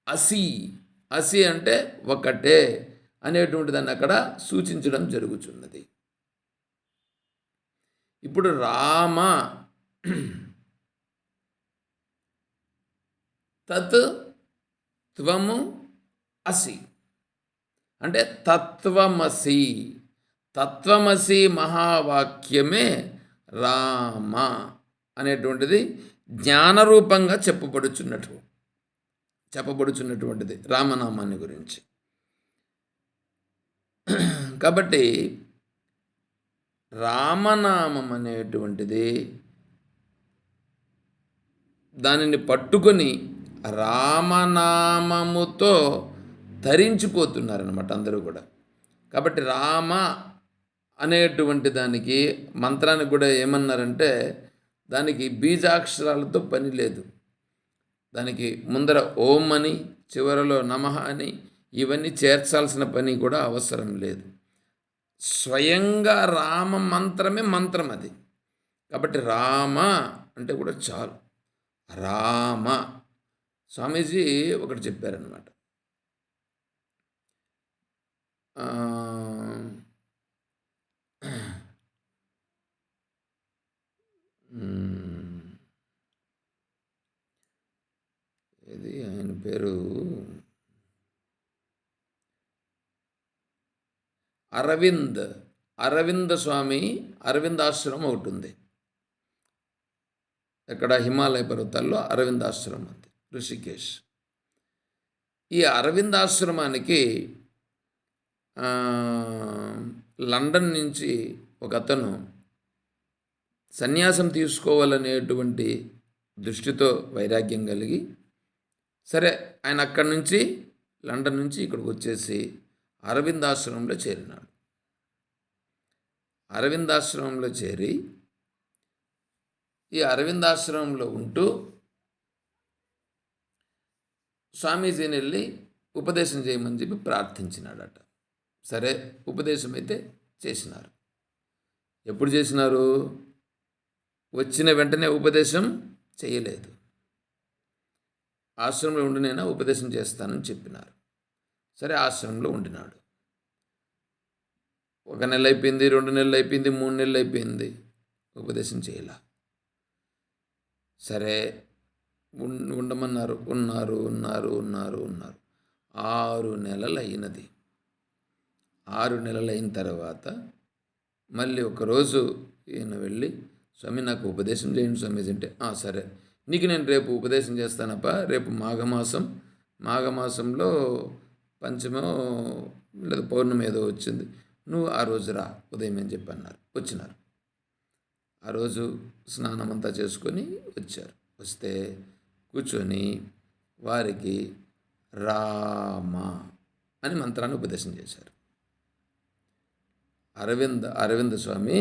అసి, అసి అంటే ఒకటే అనేటువంటి దాన్ని అక్కడ సూచించడం జరుగుతున్నది. ఇప్పుడు రామ తత్ త్వము అసి అంటే తత్వమసి. తత్వమసి మహావాక్యమే రామ అనేటువంటిది జ్ఞానరూపంగా చెప్పబడుచున్నటువంటిది రామనామాన్ని గురించి. కాబట్టి రామనామం అనేటువంటిది దానిని పట్టుకొని రామనామముతో ధరించిపోతున్నారనమాట అందరూ కూడా. కాబట్టి రామ అనేటువంటి దానికి మంత్రానికి కూడా ఏమన్నారంటే, దానికి బీజాక్షరాలతో పని లేదు. దానికి ముందర ఓం అని, చివరలో నమః అని ఇవన్నీ చేర్చాల్సిన పని కూడా అవసరం లేదు. స్వయంగా రామ మంత్రమే మంత్రం అది. కాబట్టి రామ అంటే కూడా చాలు. రామ స్వామీజీ ఒకటి చెప్పారనమాట. ఇది ఆయన పేరు అరవింద స్వామి అరవిందాశ్రమం ఒకటి ఉంది. ఇక్కడ హిమాలయ పర్వతాల్లో అరవిందాశ్రమం ఉంది, ఋషికేశ్. ఈ అరవిందాశ్రమానికి లండన్ నుంచి ఒక అతను సన్యాసం తీసుకోవాలనేటువంటి దృష్టితో వైరాగ్యం కలిగి, సరే ఆయన అక్కడి నుంచి లండన్ నుంచి ఇక్కడికి వచ్చేసి అరవిందాశ్రమంలో చేరినాడు. అరవిందాశ్రమంలో చేరి ఈ అరవిందాశ్రమంలో ఉంటూ స్వామీజీని వెళ్ళి ఉపదేశం చేయమని చెప్పి ప్రార్థించినాడట. సరే, ఉపదేశం అయితే చేసినారు. ఎప్పుడు చేసినారు? వచ్చిన వెంటనే ఉపదేశం చేయలేదు. ఆశ్రమంలో ఉండి నేను ఉపదేశం చేస్తానని చెప్పినారు. సరే, ఆశ్రమంలో ఉండినాడు. 1 నెల అయిపోయింది, 2 నెలలు అయిపోయింది, 3 నెలలు అయిపోయింది, ఉపదేశం చేయలే. సరే, ఉండమన్నారు. ఉన్నారు 6 నెలలు అయినది. 6 నెలలు అయిన తర్వాత మళ్ళీ ఒకరోజు ఈయన వెళ్ళి, స్వామి నాకు ఉపదేశం చేయండి స్వామీజీ అంటే, సరే నీకు నేను రేపు ఉపదేశం చేస్తానప్ప, రేపు మాఘమాసంలో పంచమో లేదా పౌర్ణమి ఏదో వచ్చింది, నువ్వు ఆ రోజు రా ఉదయం అని చెప్పి అన్నారు. వచ్చినారు. ఆ రోజు స్నానం అంతా చేసుకొని వచ్చారు. వస్తే కూర్చొని వారికి రామ అని మంత్రాన్ని ఉపదేశం చేశారు. అరవింద స్వామి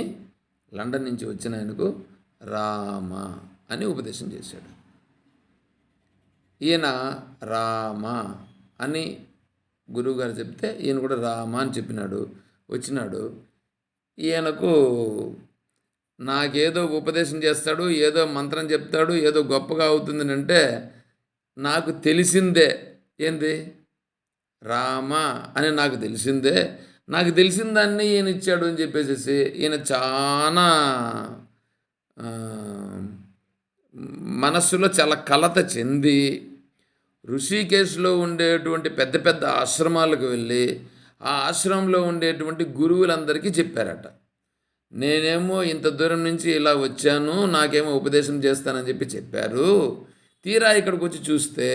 లండన్ నుంచి వచ్చిన ఆయనకు రామ అని ఉపదేశం చేశాడు. ఈయన రామ అని గురువుగారు చెప్తే ఈయన కూడా రామ అని చెప్పినాడు. వచ్చినాడు. ఈయనకు నాకేదో ఉపదేశం చేస్తాడు, ఏదో మంత్రం చెప్తాడు, ఏదో గొప్పగా అవుతుంది అంటే నాకు తెలిసిందే. ఏంది? రామ అని నాకు తెలిసిందే. నాకు తెలిసిన దాన్ని ఈయన ఇచ్చాడు అని చెప్పేసి ఈయన చాలా మనస్సులో చాలా కలత చెంది ఋషికేశ్లో ఉండేటువంటి పెద్ద పెద్ద ఆశ్రమాలకు వెళ్ళి ఆ ఆశ్రమంలో ఉండేటువంటి గురువులందరికీ చెప్పారట. నేనేమో ఇంత దూరం నుంచి ఇలా వచ్చాను, నాకేమో ఉపదేశం చేస్తానని చెప్పి చెప్పారు. తీరా ఇక్కడికి వచ్చి చూస్తే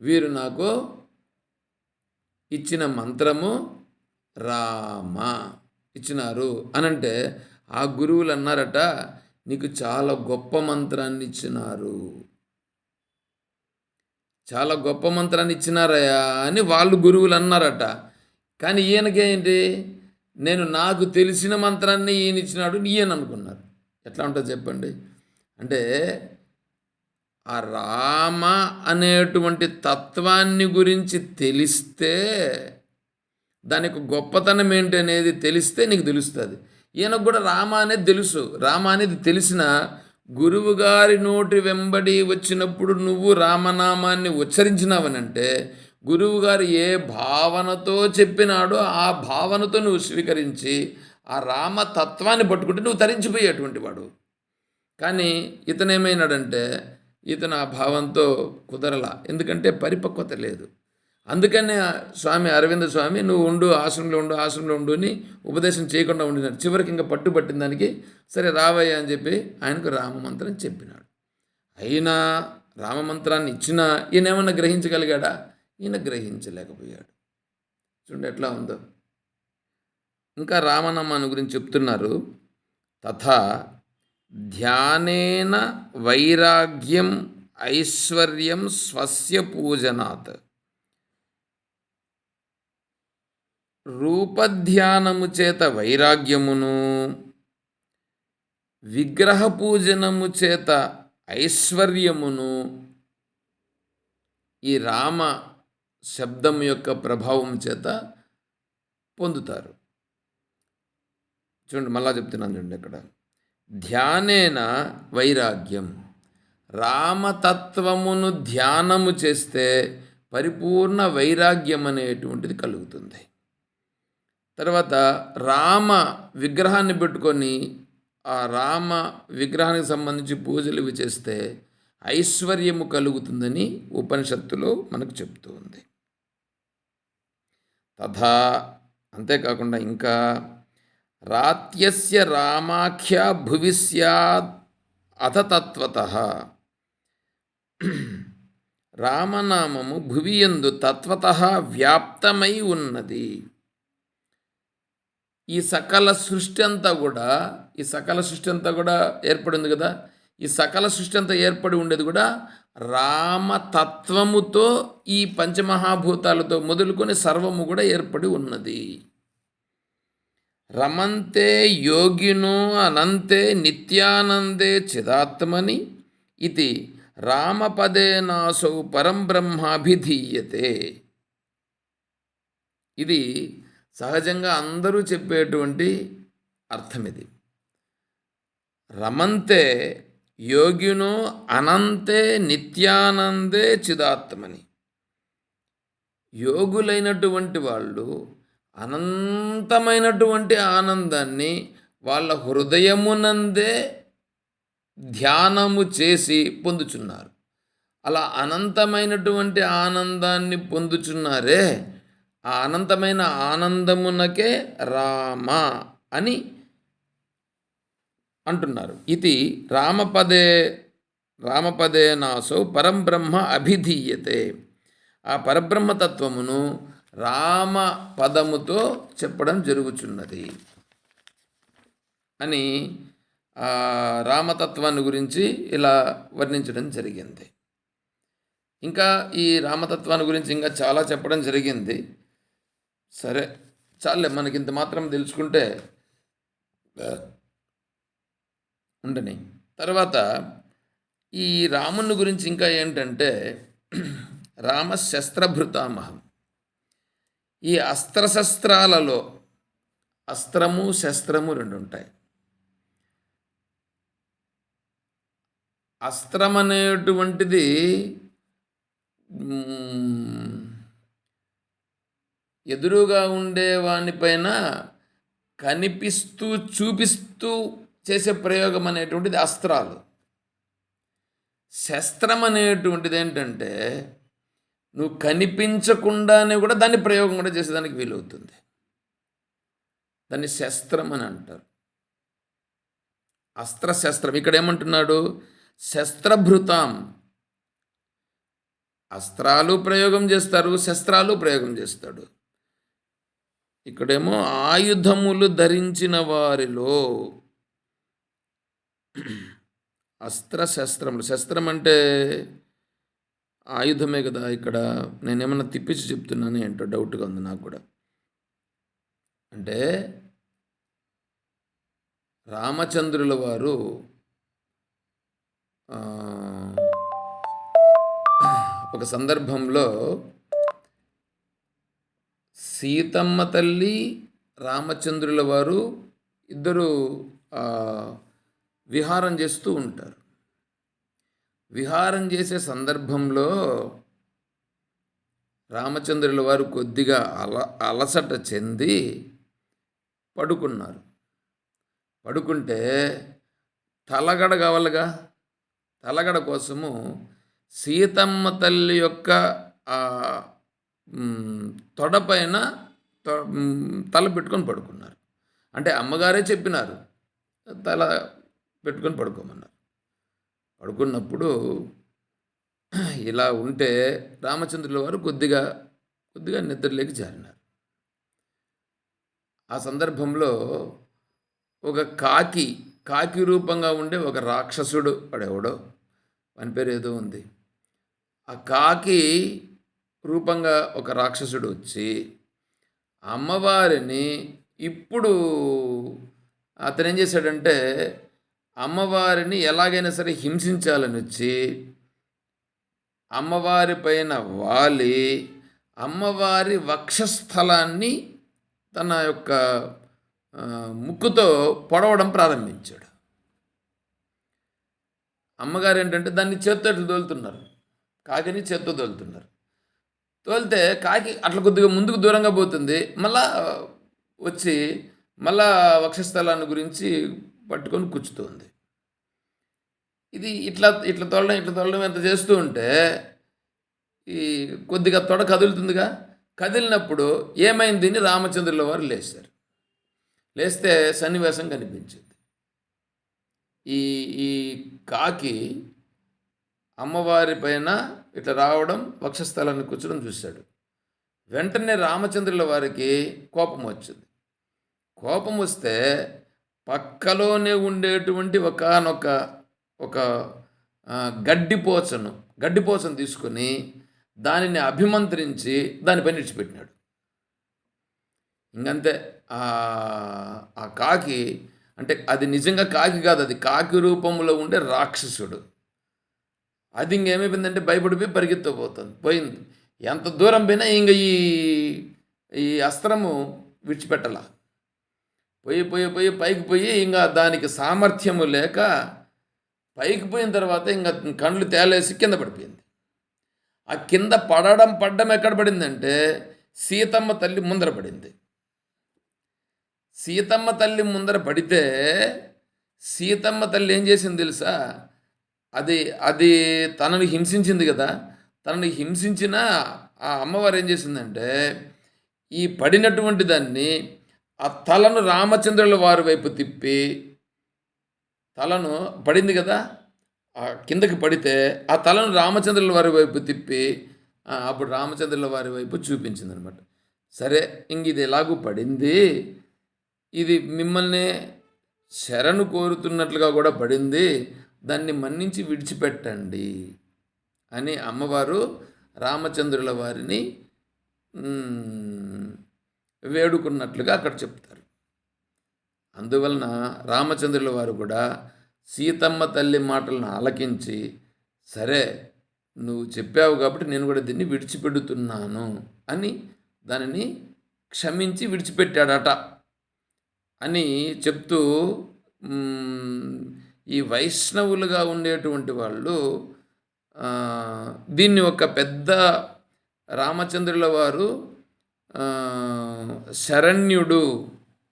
వీరు నాకు ఇచ్చిన మంత్రము రామ ఇచ్చినారు అనంటే ఆ గురువులు అన్నారట, నీకు చాలా గొప్ప మంత్రాన్ని ఇచ్చినారు, చాలా గొప్ప మంత్రాన్ని ఇచ్చినారయ్యా అని వాళ్ళు గురువులు అన్నారట. కానీ ఈయనకేంటి, నాకు తెలిసిన మంత్రాన్ని ఈయన ఇచ్చినాడు ఈయన అనుకున్నారు. ఎట్లా ఉంటుంది చెప్పండి? అంటే ఆ రామ అనేటువంటి తత్వాన్ని గురించి తెలిస్తే, దానికి గొప్పతనం ఏంటి అనేది తెలిస్తే నీకు తెలుస్తుంది. ఈయనకు కూడా రామ అనేది తెలుసు. రామ అనేది తెలిసిన గురువుగారి నోటి వెంబడి వచ్చినప్పుడు నువ్వు రామనామాన్ని ఉచ్చరించినావనంటే గురువుగారు ఏ భావనతో చెప్పినాడో ఆ భావనతో నువ్వు స్వీకరించి ఆ రామతత్వాన్ని పట్టుకుంటే నువ్వు తరించిపోయేటువంటి వాడు. కానీ ఇతనేమైనాడంటే ఇతను ఆ భావంతో కుదరలా, ఎందుకంటే పరిపక్వత లేదు. అందుకనే స్వామి అరవింద స్వామి నువ్వు ఉండు, ఆశ్రమంలో ఉండు అని ఉపదేశం చేయకుండా ఉండినాడు. చివరికి ఇంకా పట్టుబట్టిన దానికి సరే రావయ్య అని చెప్పి ఆయనకు రామమంత్రం చెప్పినాడు. అయినా రామమంత్రాన్ని ఇచ్చినా ఈయన ఏమన్నా గ్రహించగలిగాడా? ఈయన గ్రహించలేకపోయాడు. చూడండి ఎట్లా ఉందో. ఇంకా రామనామాన్ని గురించి చెప్తున్నారు. తథా ధ్యానేన వైరాగ్యం ఐశ్వర్యం స్వస్య పూజనాత్. రూపధ్యానము చేత వైరాగ్యమును, విగ్రహ పూజనము చేత ఐశ్వర్యమును ఈ రామ శబ్దం యొక్క ప్రభావం చేత పొందుతారు. చూడండి, మళ్ళా చెప్తున్నాను చూడండి. ఇక్కడ ధ్యానేన వైరాగ్యం, రామతత్వమును ధ్యానము చేస్తే పరిపూర్ణ వైరాగ్యం అనేటువంటిది కలుగుతుంది. తర్వాత రామ విగ్రహాన్ని పెట్టుకొని ఆ రామ విగ్రహానికి సంబంధించి పూజలు ఇవి చేస్తే ఐశ్వర్యము కలుగుతుందని ఉపనిషత్తులో మనకు చెప్తూ ఉంది. తథా అంతేకాకుండా ఇంకా రాత్యస్య రామాఖ్య భువి స్యాత్ అథ తత్వతః. రామనామము భువియందు తత్వతః వ్యాప్తమై ఉన్నది. ఈ సకల సృష్టి అంతా కూడా ఏర్పడింది కదా. ఈ సకల సృష్టి అంతా ఏర్పడి ఉండేది కూడా రామతత్వముతో, ఈ పంచమహాభూతాలతో మొదలుకొని సర్వము కూడా ఏర్పడి ఉన్నది. రమంతే యోగినో అనంతే నిత్యానందే చిదాత్మని ఇది రామపదేనాసౌ పరం బ్రహ్మాభిధీయతే. ఇది సహజంగా అందరూ చెప్పేటువంటి అర్థం ఇది. రమంతే యోగినో అనంతే నిత్యానందే చిదాత్మని. యోగులైనటువంటి వాళ్ళు అనంతమైనటువంటి ఆనందాన్ని వాళ్ళ హృదయమునందే ధ్యానము చేసి పొందుచున్నారు. అలా అనంతమైనటువంటి ఆనందాన్ని పొందుచున్నారే, ఆ అనంతమైన ఆనందమునకే రామ అని అంటున్నారు. ఇది రామపదే నాసో పరంబ్రహ్మ అభిధీయతే. ఆ పరబ్రహ్మతత్వమును రామ పదముతో చెప్పడం జరుగుచున్నది అని రామతత్వాన్ని గురించి ఇలా వర్ణించడం జరిగింది. ఇంకా ఈ రామతత్వాన్ని గురించి ఇంకా చాలా చెప్పడం జరిగింది. సరే చాలే, మనకి ఇంత మాత్రం తెలుసుకుంటే ఉండని. తర్వాత ఈ రాముని గురించి ఇంకా ఏంటంటే రామశస్త్రభృతామహం. ఈ అస్త్రశస్త్రాలలో అస్త్రము శస్త్రము రెండు ఉంటాయి. అస్త్రం అనేటువంటిది ఎదురుగా ఉండే వానిపైన కనిపిస్తూ చూపిస్తూ చేసే ప్రయోగం అనేటువంటిది అస్త్రాలు. శస్త్రం అనేటువంటిది ఏంటంటే నువ్వు కనిపించకుండానే కూడా దాన్ని ప్రయోగం కూడా చేసేదానికి వీలవుతుంది. దాన్ని శస్త్రం అని అంటారు. అస్త్రశస్త్రం. ఇక్కడ ఏమంటున్నాడు? శస్త్రభృతాం. అస్త్రాలు ప్రయోగం చేస్తారు, శస్త్రాలు ప్రయోగం చేస్తాడు. ఇక్కడేమో ఆయుధములు ధరించిన వారిలో అస్త్రశస్త్రములు. శస్త్రం అంటే ఆయుధమే కదా. ఇక్కడ నేనేమన్నా తిప్పించి చెప్తున్నాను ఏంటో డౌట్గా ఉంది నాకు కూడా. అంటే రామచంద్రుల వారు ఒక సందర్భంలో సీతమ్మ తల్లి రామచంద్రుల వారు ఇద్దరు విహారం చేస్తూ ఉంటారు. విహారం చేసే సందర్భంలో రామచంద్రుల వారు కొద్దిగా అలసట చెంది పడుకున్నారు. పడుకుంటే తలగడ కావాలిగా. తలగడ కోసము సీతమ్మ తల్లి యొక్క తొడపైన తల పెట్టుకొని పడుకున్నారు. అంటే అమ్మగారే చెప్పినారు తల పెట్టుకొని పడుకోమన్నారు. పడుకున్నప్పుడు ఇలా ఉంటే రామచంద్రుల వారు కొద్దిగా నిద్రలేకి జారినారు. ఆ సందర్భంలో ఒక కాకి రూపంగా ఉండే ఒక రాక్షసుడు, వాడెవడో వాని పేరు ఏదో ఉంది, ఆ కాకి రూపంగా ఒక రాక్షసుడు వచ్చి అమ్మవారిని ఇప్పుడు అతను ఏం చేశాడంటే అమ్మవారిని ఎలాగైనా సరే హింసించాలని వచ్చి అమ్మవారి పైన వాలి అమ్మవారి వక్షస్థలాన్ని తన యొక్క ముక్కుతో పొడవడం ప్రారంభించాడు. అమ్మగారు ఏంటంటే దాన్ని చేత్తో అట్లా తోలుతున్నారు, కాకిని చేత్తో తోలుతున్నారు. తోలితే కాకి అట్లా కొద్దిగా ముందుకు దూరంగా పోతుంది, మళ్ళా వచ్చి మళ్ళా వక్షస్థలాన్ని గురించి పట్టుకొని కూర్చుతుంది. ఇది ఇట్లా తోలడం ఎంత చేస్తూ ఉంటే ఈ కొద్దిగా తొడ కదులుతుందిగా. కదిలినప్పుడు ఏమైంది అని రామచంద్రుల వారు లేచారు. లేస్తే సన్నివేశం కనిపించింది. ఈ కాకి అమ్మవారి పైన ఇట్లా రావడం, వక్షస్థలాన్ని కూర్చోడం చూశాడు. వెంటనే రామచంద్రుల వారికి కోపం వచ్చింది. కోపం వస్తే పక్కలోనే ఉండేటువంటి ఒక గడ్డిపోచను తీసుకొని దానిని అభిమంత్రించి దానిపైన ఇడిచిపెట్టినాడు. ఇంకంతే. ఆ కాకి అంటే అది నిజంగా కాకి కాదు, అది కాకి రూపంలో ఉండే రాక్షసుడు. అది ఇంకేమైపోయిందంటే భయపడిపోయి పరిగెత్తకపోతుంది పోయింది. ఎంత దూరం పోయినా ఇంక ఈ ఈ అస్త్రము విడిచిపెట్టల. పోయి పోయి పోయి పైకి పోయి ఇంకా దానికి సామర్థ్యము లేక పైకి పోయిన తర్వాత ఇంకా కళ్ళు తేలేసి కింద పడిపోయింది. ఆ కింద పడ్డం ఎక్కడ పడిందంటే సీతమ్మ తల్లి ముందర పడింది. సీతమ్మ తల్లి ముందర పడితే సీతమ్మ తల్లి ఏం చేసింది తెలుసా? అది అది తనని హింసించింది కదా! తనని హింసించిన ఆ అమ్మవారు ఏం చేసిందంటే, ఈ పడినటువంటి దాన్ని ఆ తలను రామచంద్రుల వారి వైపు తిప్పి, తలను పడింది కదా! కిందకి పడితే ఆ తలను రామచంద్రుల వారి వైపు తిప్పి అప్పుడు రామచంద్రుల వారి వైపు చూపించిందనమాట. సరే ఇంక ఇది ఎలాగూ పడింది, ఇది మిమ్మల్ని శరణు కోరుతున్నట్లుగా కూడా పడింది, దాన్ని మన్నించి విడిచిపెట్టండి అని అమ్మవారు రామచంద్రుల వారిని వేడుకున్నట్లుగా అక్కడ చెప్తారు. అందువలన రామచంద్రుల వారు కూడా సీతమ్మ తల్లి మాటలను ఆలకించి, సరే నువ్వు చెప్పావు కాబట్టి నేను కూడా దీన్ని విడిచిపెడుతున్నాను అని దానిని క్షమించి విడిచిపెట్టాడట అని చెప్తూ, ఈ వైష్ణవులుగా ఉండేటువంటి వాళ్ళు దీన్ని ఒక పెద్ద రామచంద్రుల వారు శరణ్యుడు,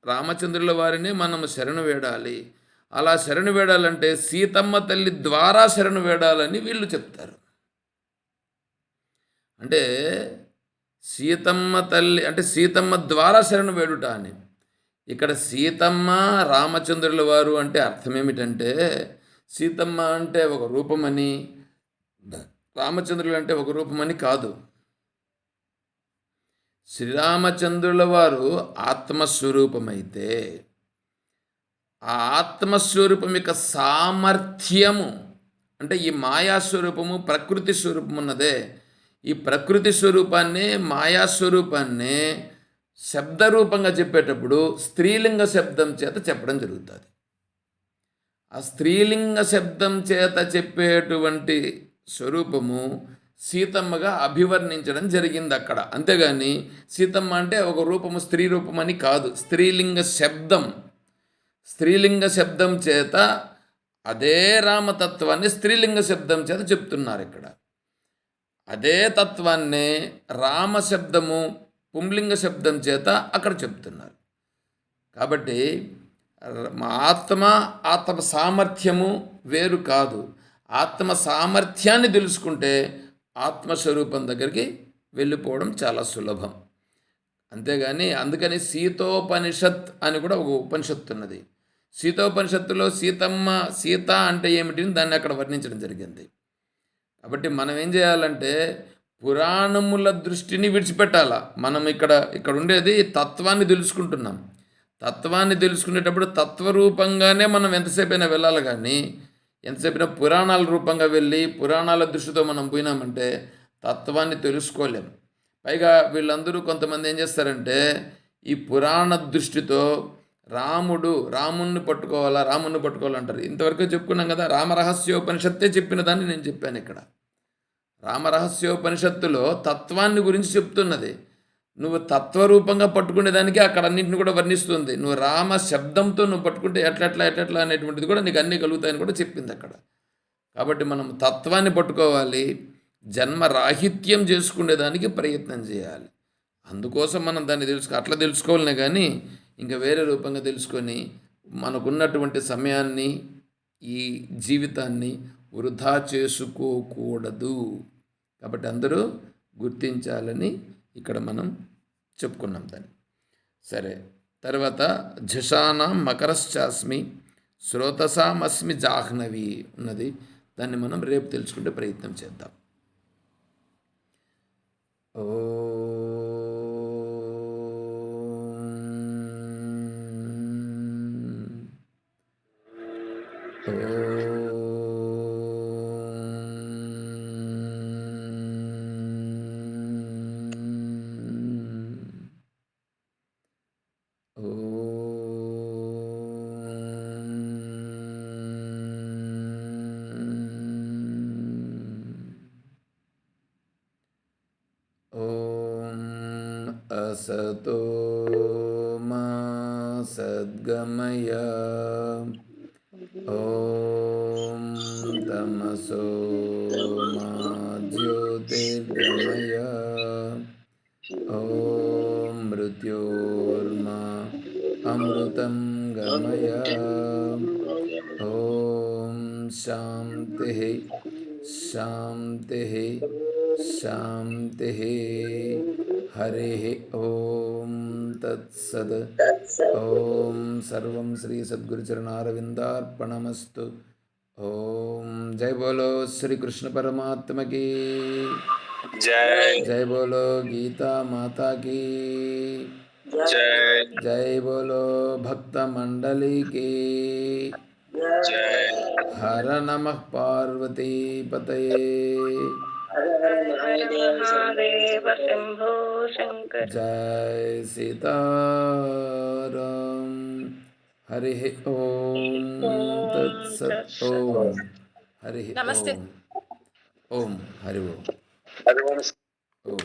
రామచంద్రుల వారిని మనం శరణు వేడాలి, అలా శరణు వేడాలంటే సీతమ్మ తల్లి ద్వారా శరణు వేడాలని వీళ్ళు చెప్తారు. అంటే సీతమ్మ తల్లి అంటే సీతమ్మ ద్వారా శరణు వేడుట అని. ఇక్కడ సీతమ్మ రామచంద్రుల వారు అంటే అర్థం ఏమిటంటే, సీతమ్మ అంటే ఒక రూపమని, రామచంద్రులు అంటే ఒక రూపమని కాదు. శ్రీరామచంద్రుల వారు ఆత్మస్వరూపమైతే ఆ ఆత్మస్వరూపం యొక్క సామర్థ్యము అంటే ఈ మాయాస్వరూపము ప్రకృతి స్వరూపం ఉన్నదే, ఈ ప్రకృతి స్వరూపాన్ని మాయాస్వరూపాన్ని శబ్దరూపంగా చెప్పేటప్పుడు స్త్రీలింగ శబ్దం చేత చెప్పడం జరుగుతుంది. ఆ స్త్రీలింగ శబ్దం చేత చెప్పేటువంటి స్వరూపము సీతమ్మగా అభివర్ణించడం జరిగింది అక్కడ. అంతేగాని సీతమ్మ అంటే ఒక రూపము స్త్రీ రూపం అని కాదు. స్త్రీలింగ శబ్దం చేత అదే రామతత్వాన్ని స్త్రీలింగ శబ్దం చేత చెప్తున్నారు ఇక్కడ. అదే తత్వాన్ని రామశబ్దము పుంలింగ శబ్దం చేత అక్కడ చెప్తున్నారు. కాబట్టి ఆత్మ సామర్థ్యము వేరు కాదు. ఆత్మ సామర్థ్యాన్ని తెలుసుకుంటే ఆత్మస్వరూపం దగ్గరికి వెళ్ళిపోవడం చాలా సులభం. అంతేగాని అందుకని సీతోపనిషత్ అని కూడా ఒక ఉపనిషత్తు ఉన్నది. సీతోపనిషత్తులో సీత అంటే ఏమిటి దాన్ని అక్కడ వర్ణించడం జరిగింది. కాబట్టి మనం ఏం చేయాలంటే పురాణముల దృష్టిని విడిచిపెట్టాల. మనం ఇక్కడ ఉండేది తత్వాన్ని తెలుసుకుంటున్నాం. తత్వాన్ని తెలుసుకునేటప్పుడు తత్వరూపంగానే మనం ఎంతసేపైనా వెళ్ళాలి, కానీ ఎంతసేపైనా పురాణాల రూపంగా వెళ్ళి పురాణాల దృష్టితో మనం పోయినామంటే తత్వాన్ని తెలుసుకోలేం. పైగా వీళ్ళందరూ కొంతమంది ఏం చేస్తారంటే ఈ పురాణ దృష్టితో రాముణ్ణి పట్టుకోవాలంటారు. ఇంతవరకు చెప్పుకున్నాం కదా, రామరహస్యోపనిషత్తే చెప్పిన దాన్ని నేను చెప్పాను ఇక్కడ. రామరహస్యోపనిషత్తులో తత్వాన్ని గురించి చెప్తున్నది. నువ్వు తత్వరూపంగా పట్టుకునేదానికి అక్కడ అన్నింటిని కూడా వర్ణిస్తుంది. నువ్వు రామ శబ్దంతో నువ్వు పట్టుకుంటే ఎట్లా అనేటువంటిది కూడా నీకు అన్నీ కలుగుతాయని కూడా చెప్పింది అక్కడ. కాబట్టి మనం తత్వాన్ని పట్టుకోవాలి, జన్మ రాహిత్యం చేసుకునేదానికి ప్రయత్నం చేయాలి. అందుకోసం మనం దాన్ని అట్లా తెలుసుకోవాలనే కానీ ఇంకా వేరే రూపంగా తెలుసుకొని మనకున్నటువంటి సమయాన్ని ఈ జీవితాన్ని వృధా చేసుకోకూడదు. కాబట్టి అందరూ గుర్తించాలని ఇక్కడ మనం చెప్పుకున్నాం దాన్ని. సరే, తర్వాత ఝషానాం మకరశ్చాస్మి శ్రోతసామస్మి జాహ్నవి ఉన్నది. దాన్ని మనం రేపు తెలుసుకుంటే ప్రయత్నం చేద్దాం. ఓ असतो मा सद्गमय ॐ तमसो मा ज्योतिर्गमय ॐ मृत्योर्मा अमृतं गमय ॐ शान्तिः शान्तिः शान्तिः हरिः ॐ तत्सत् ॐ सर्वं श्री सद्गुरुचरणारविन्दार्पणमस्तु ॐ जय बोलो श्री कृष्ण परमात्मा की जय बोलो गीता माता की जय बोलो भक्त मंडली की हर नमः पार्वती पतये महादेव शंभो शंकर। जय सीताराम हरिः ओम तत्सत् ओम हरिः नमस्ते। ओम ओम हरि ओम ओम